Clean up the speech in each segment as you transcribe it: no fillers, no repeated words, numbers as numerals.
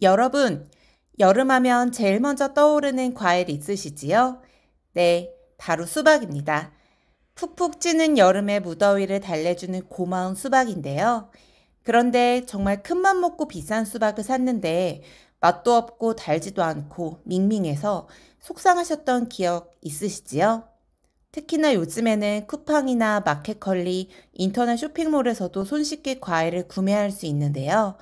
여러분, 여름하면 제일 먼저 떠오르는 과일 있으시지요? 네, 바로 수박입니다. 푹푹 찌는 여름의 무더위를 달래주는 고마운 수박인데요. 그런데 정말 큰맘 먹고 비싼 수박을 샀는데 맛도 없고 달지도 않고 밍밍해서 속상하셨던 기억 있으시지요? 특히나 요즘에는 쿠팡이나 마켓컬리, 인터넷 쇼핑몰에서도 손쉽게 과일을 구매할 수 있는데요.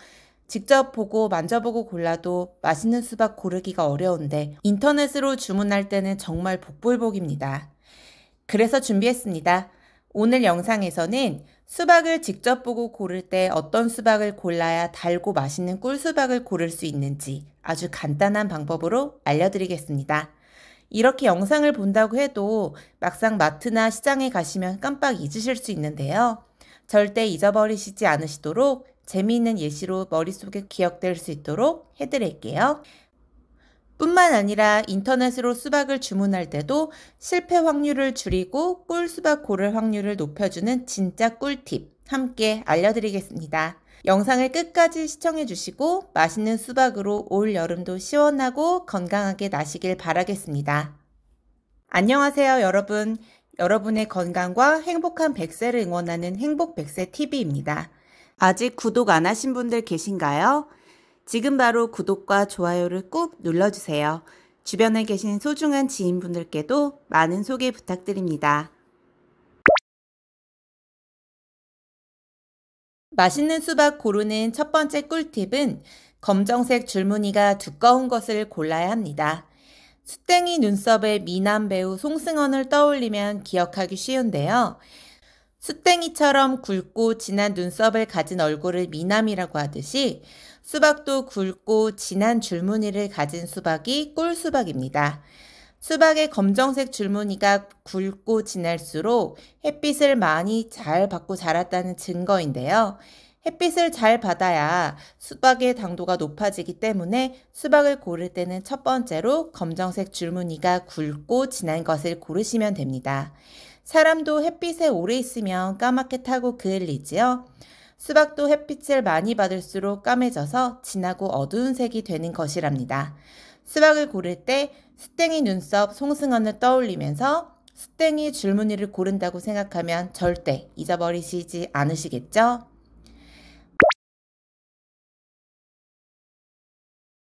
직접 보고 만져보고 골라도 맛있는 수박 고르기가 어려운데 인터넷으로 주문할 때는 정말 복불복입니다. 그래서 준비했습니다. 오늘 영상에서는 수박을 직접 보고 고를 때 어떤 수박을 골라야 달고 맛있는 꿀수박을 고를 수 있는지 아주 간단한 방법으로 알려드리겠습니다. 이렇게 영상을 본다고 해도 막상 마트나 시장에 가시면 깜빡 잊으실 수 있는데요. 절대 잊어버리시지 않으시도록 재미있는 예시로 머릿속에 기억될 수 있도록 해드릴게요. 뿐만 아니라 인터넷으로 수박을 주문할 때도 실패 확률을 줄이고 꿀수박 고를 확률을 높여주는 진짜 꿀팁 함께 알려드리겠습니다. 영상을 끝까지 시청해 주시고 맛있는 수박으로 올 여름도 시원하고 건강하게 나시길 바라겠습니다. 안녕하세요, 여러분. 여러분의 건강과 행복한 100세를 응원하는 행복 100세 TV입니다. 아직 구독 안 하신 분들 계신가요? 지금 바로 구독과 좋아요를 꾹 눌러주세요. 주변에 계신 소중한 지인분들께도 많은 소개 부탁드립니다. 맛있는 수박 고르는 첫 번째 꿀팁은 검정색 줄무늬가 두꺼운 것을 골라야 합니다. 수땡이 눈썹의 미남 배우 송승헌을 떠올리면 기억하기 쉬운데요. 수땡이처럼 굵고 진한 눈썹을 가진 얼굴을 미남이라고 하듯이 수박도 굵고 진한 줄무늬를 가진 수박이 꿀수박입니다. 수박의 검정색 줄무늬가 굵고 진할수록 햇빛을 많이 잘 받고 자랐다는 증거인데요. 햇빛을 잘 받아야 수박의 당도가 높아지기 때문에 수박을 고를 때는 첫 번째로 검정색 줄무늬가 굵고 진한 것을 고르시면 됩니다. 사람도 햇빛에 오래 있으면 까맣게 타고 그을리지요. 수박도 햇빛을 많이 받을수록 까매져서 진하고 어두운 색이 되는 것이랍니다. 수박을 고를 때 수땡이 눈썹 송승헌을 떠올리면서 수땡이 줄무늬를 고른다고 생각하면 절대 잊어버리시지 않으시겠죠?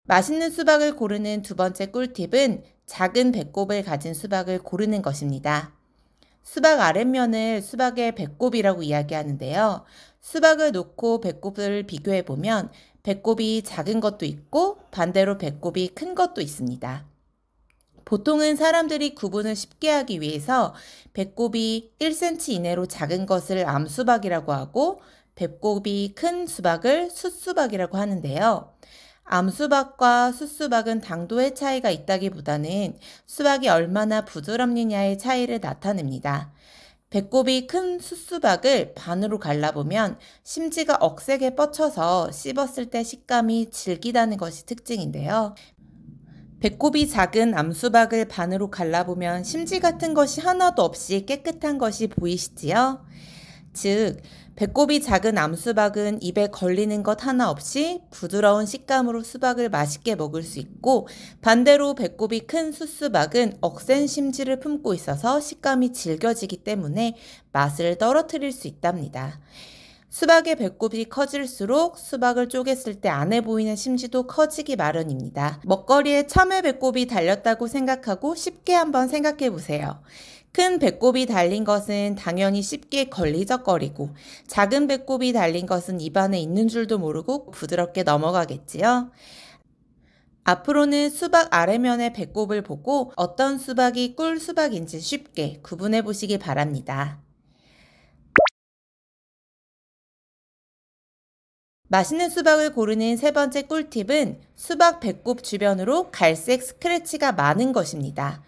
맛있는 수박을 고르는 두 번째 꿀팁은 작은 배꼽을 가진 수박을 고르는 것입니다. 수박 아랫면을 수박의 배꼽이라고 이야기하는데요. 수박을 놓고 배꼽을 비교해보면 배꼽이 작은 것도 있고 반대로 배꼽이 큰 것도 있습니다. 보통은 사람들이 구분을 쉽게 하기 위해서 배꼽이 1cm 이내로 작은 것을 암수박이라고 하고 배꼽이 큰 수박을 숫수박이라고 하는데요. 암수박과 숫수박은 당도의 차이가 있다기보다는 수박이 얼마나 부드럽느냐의 차이를 나타냅니다. 배꼽이 큰 숫수박을 반으로 갈라보면 심지가 억세게 뻗쳐서 씹었을 때 식감이 질기다는 것이 특징인데요. 배꼽이 작은 암수박을 반으로 갈라보면 심지 같은 것이 하나도 없이 깨끗한 것이 보이시지요? 즉, 배꼽이 작은 암수박은 입에 걸리는 것 하나 없이 부드러운 식감으로 수박을 맛있게 먹을 수 있고 반대로 배꼽이 큰 숫수박은 억센 심지를 품고 있어서 식감이 질겨지기 때문에 맛을 떨어뜨릴 수 있답니다. 수박의 배꼽이 커질수록 수박을 쪼갰을 때 안에 보이는 심지도 커지기 마련입니다. 먹거리에 참외 배꼽이 달렸다고 생각하고 쉽게 한번 생각해 보세요. 큰 배꼽이 달린 것은 당연히 쉽게 걸리적거리고 작은 배꼽이 달린 것은 입안에 있는 줄도 모르고 부드럽게 넘어가겠지요. 앞으로는 수박 아래면의 배꼽을 보고 어떤 수박이 꿀 수박인지 쉽게 구분해 보시기 바랍니다. 맛있는 수박을 고르는 세 번째 꿀팁은 수박 배꼽 주변으로 갈색 스크래치가 많은 것입니다.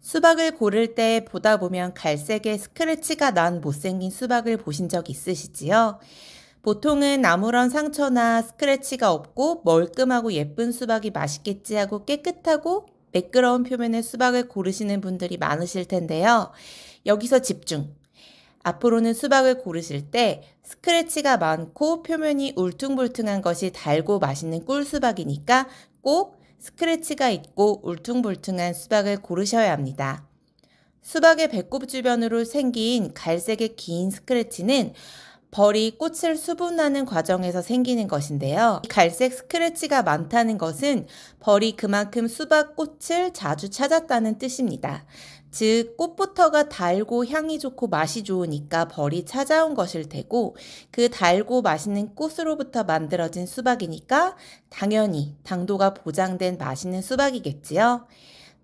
수박을 고를 때 보다 보면 갈색의 스크래치가 난 못생긴 수박을 보신 적 있으시지요? 보통은 아무런 상처나 스크래치가 없고 멀끔하고 예쁜 수박이 맛있겠지 하고 깨끗하고 매끄러운 표면의 수박을 고르시는 분들이 많으실 텐데요. 여기서 집중! 앞으로는 수박을 고르실 때 스크래치가 많고 표면이 울퉁불퉁한 것이 달고 맛있는 꿀수박이니까 꼭 스크래치가 있고 울퉁불퉁한 수박을 고르셔야 합니다. 수박의 배꼽 주변으로 생긴 갈색의 긴 스크래치는 벌이 꽃을 수분하는 과정에서 생기는 것인데요. 갈색 스크래치가 많다는 것은 벌이 그만큼 수박 꽃을 자주 찾았다는 뜻입니다. 즉, 꽃부터가 달고 향이 좋고 맛이 좋으니까 벌이 찾아온 것일 테고, 그 달고 맛있는 꽃으로부터 만들어진 수박이니까 당연히 당도가 보장된 맛있는 수박이겠지요.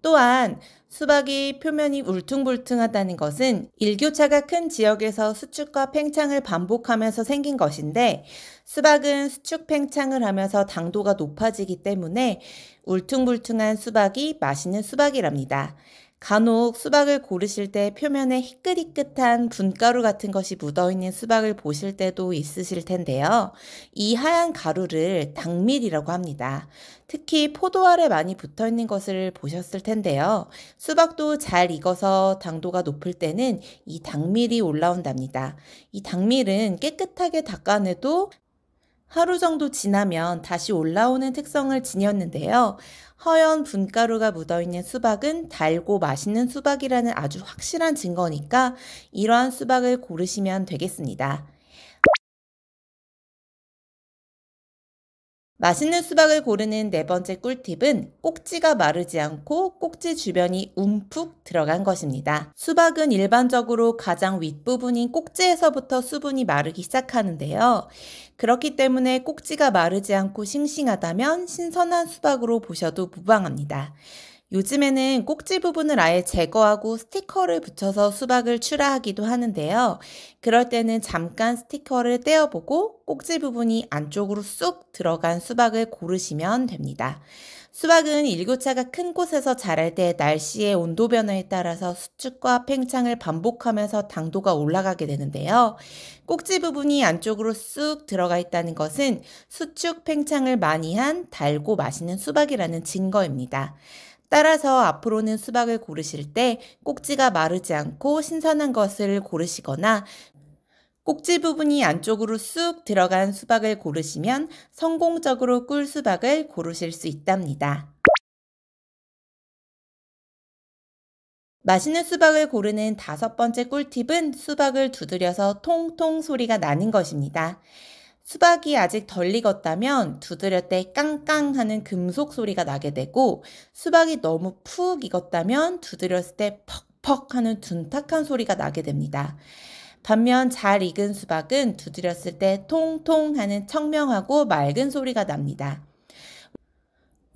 또한 수박이 표면이 울퉁불퉁하다는 것은 일교차가 큰 지역에서 수축과 팽창을 반복하면서 생긴 것인데, 수박은 수축 팽창을 하면서 당도가 높아지기 때문에 울퉁불퉁한 수박이 맛있는 수박이랍니다. 간혹 수박을 고르실 때 표면에 희끗희끗한 분가루 같은 것이 묻어있는 수박을 보실 때도 있으실 텐데요. 이 하얀 가루를 당밀이라고 합니다. 특히 포도알에 많이 붙어있는 것을 보셨을 텐데요. 수박도 잘 익어서 당도가 높을 때는 이 당밀이 올라온답니다. 이 당밀은 깨끗하게 닦아내도 하루 정도 지나면 다시 올라오는 특성을 지녔는데요. 허연 분가루가 묻어있는 수박은 달고 맛있는 수박이라는 아주 확실한 증거니까 이러한 수박을 고르시면 되겠습니다. 맛있는 수박을 고르는 네 번째 꿀팁은 꼭지가 마르지 않고 꼭지 주변이 움푹 들어간 것입니다. 수박은 일반적으로 가장 윗부분인 꼭지에서부터 수분이 마르기 시작하는데요. 그렇기 때문에 꼭지가 마르지 않고 싱싱하다면 신선한 수박으로 보셔도 무방합니다. 요즘에는 꼭지 부분을 아예 제거하고 스티커를 붙여서 수박을 출하하기도 하는데요. 그럴 때는 잠깐 스티커를 떼어보고 꼭지 부분이 안쪽으로 쑥 들어간 수박을 고르시면 됩니다. 수박은 일교차가 큰 곳에서 자랄 때 날씨의 온도 변화에 따라서 수축과 팽창을 반복하면서 당도가 올라가게 되는데요. 꼭지 부분이 안쪽으로 쑥 들어가 있다는 것은 수축 팽창을 많이 한 달고 맛있는 수박이라는 증거입니다. 따라서 앞으로는 수박을 고르실 때 꼭지가 마르지 않고 신선한 것을 고르시거나 꼭지 부분이 안쪽으로 쑥 들어간 수박을 고르시면 성공적으로 꿀수박을 고르실 수 있답니다. 맛있는 수박을 고르는 다섯 번째 꿀팁은 수박을 두드려서 통통 소리가 나는 것입니다. 수박이 아직 덜 익었다면 두드릴 때 깡깡 하는 금속 소리가 나게 되고, 수박이 너무 푹 익었다면 두드렸을 때 퍽퍽 하는 둔탁한 소리가 나게 됩니다. 반면 잘 익은 수박은 두드렸을 때 통통 하는 청명하고 맑은 소리가 납니다.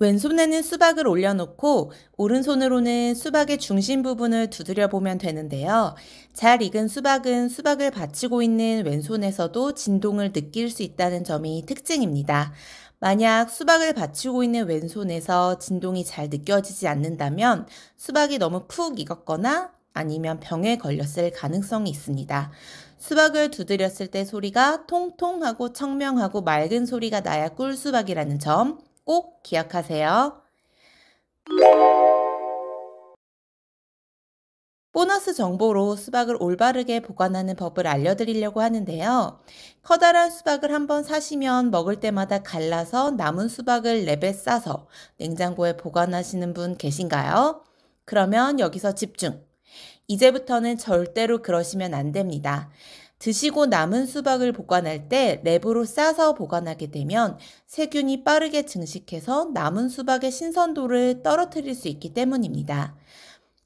왼손에는 수박을 올려놓고 오른손으로는 수박의 중심 부분을 두드려 보면 되는데요. 잘 익은 수박은 수박을 받치고 있는 왼손에서도 진동을 느낄 수 있다는 점이 특징입니다. 만약 수박을 받치고 있는 왼손에서 진동이 잘 느껴지지 않는다면 수박이 너무 푹 익었거나 아니면 병에 걸렸을 가능성이 있습니다. 수박을 두드렸을 때 소리가 통통하고 청명하고 맑은 소리가 나야 꿀수박이라는 점 꼭 기억하세요. 보너스 정보로 수박을 올바르게 보관하는 법을 알려드리려고 하는데요. 커다란 수박을 한번 사시면 먹을 때마다 갈라서 남은 수박을 랩에 싸서 냉장고에 보관하시는 분 계신가요? 그러면 여기서 집중! 이제부터는 절대로 그러시면 안 됩니다. 드시고 남은 수박을 보관할 때 랩으로 싸서 보관하게 되면 세균이 빠르게 증식해서 남은 수박의 신선도를 떨어뜨릴 수 있기 때문입니다.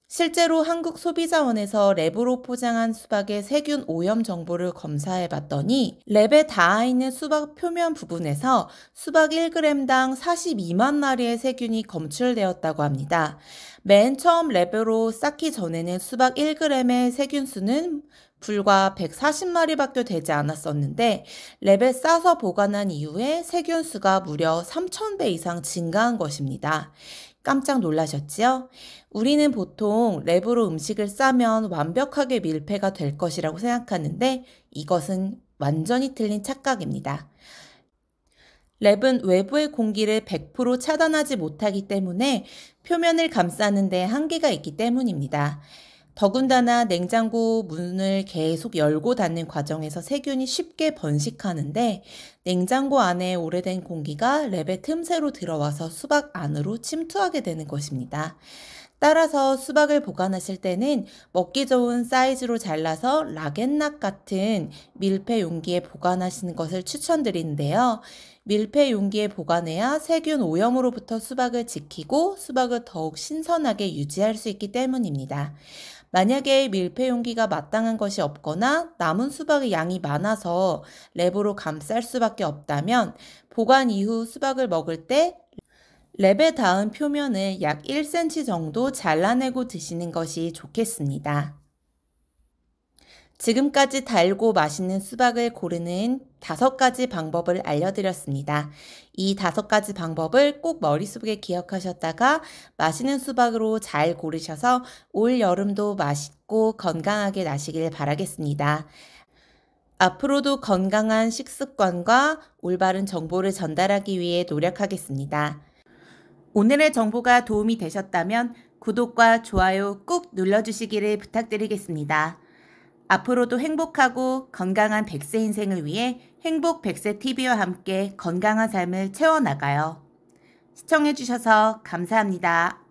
실제로 한국소비자원에서 랩으로 포장한 수박의 세균 오염 정보를 검사해 봤더니 랩에 닿아 있는 수박 표면 부분에서 수박 1g당 42만 마리의 세균이 검출되었다고 합니다. 맨 처음 랩으로 쌓기 전에는 수박 1g의 세균 수는 불과 140마리밖에 되지 않았었는데 랩에 싸서 보관한 이후에 세균 수가 무려 3,000배 이상 증가한 것입니다. 깜짝 놀라셨지요? 우리는 보통 랩으로 음식을 싸면 완벽하게 밀폐가 될 것이라고 생각하는데 이것은 완전히 틀린 착각입니다. 랩은 외부의 공기를 100% 차단하지 못하기 때문에 표면을 감싸는 데 한계가 있기 때문입니다. 더군다나 냉장고 문을 계속 열고 닫는 과정에서 세균이 쉽게 번식하는데 냉장고 안에 오래된 공기가 랩의 틈새로 들어와서 수박 안으로 침투하게 되는 것입니다. 따라서 수박을 보관하실 때는 먹기 좋은 사이즈로 잘라서 락앤락 같은 밀폐 용기에 보관하시는 것을 추천드리는데요. 밀폐 용기에 보관해야 세균 오염으로부터 수박을 지키고 수박을 더욱 신선하게 유지할 수 있기 때문입니다. 만약에 밀폐 용기가 마땅한 것이 없거나 남은 수박의 양이 많아서 랩으로 감쌀 수밖에 없다면 보관 이후 수박을 먹을 때 랩에 닿은 표면을 약 1cm 정도 잘라내고 드시는 것이 좋겠습니다. 지금까지 달고 맛있는 수박을 고르는 5가지 방법을 알려드렸습니다. 이 5가지 방법을 꼭 머릿속에 기억하셨다가 맛있는 수박으로 잘 고르셔서 올 여름도 맛있고 건강하게 나시길 바라겠습니다. 앞으로도 건강한 식습관과 올바른 정보를 전달하기 위해 노력하겠습니다. 오늘의 정보가 도움이 되셨다면 구독과 좋아요 꾹 눌러주시기를 부탁드리겠습니다. 앞으로도 행복하고 건강한 100세 인생을 위해 행복 100세TV와 함께 건강한 삶을 채워나가요. 시청해주셔서 감사합니다.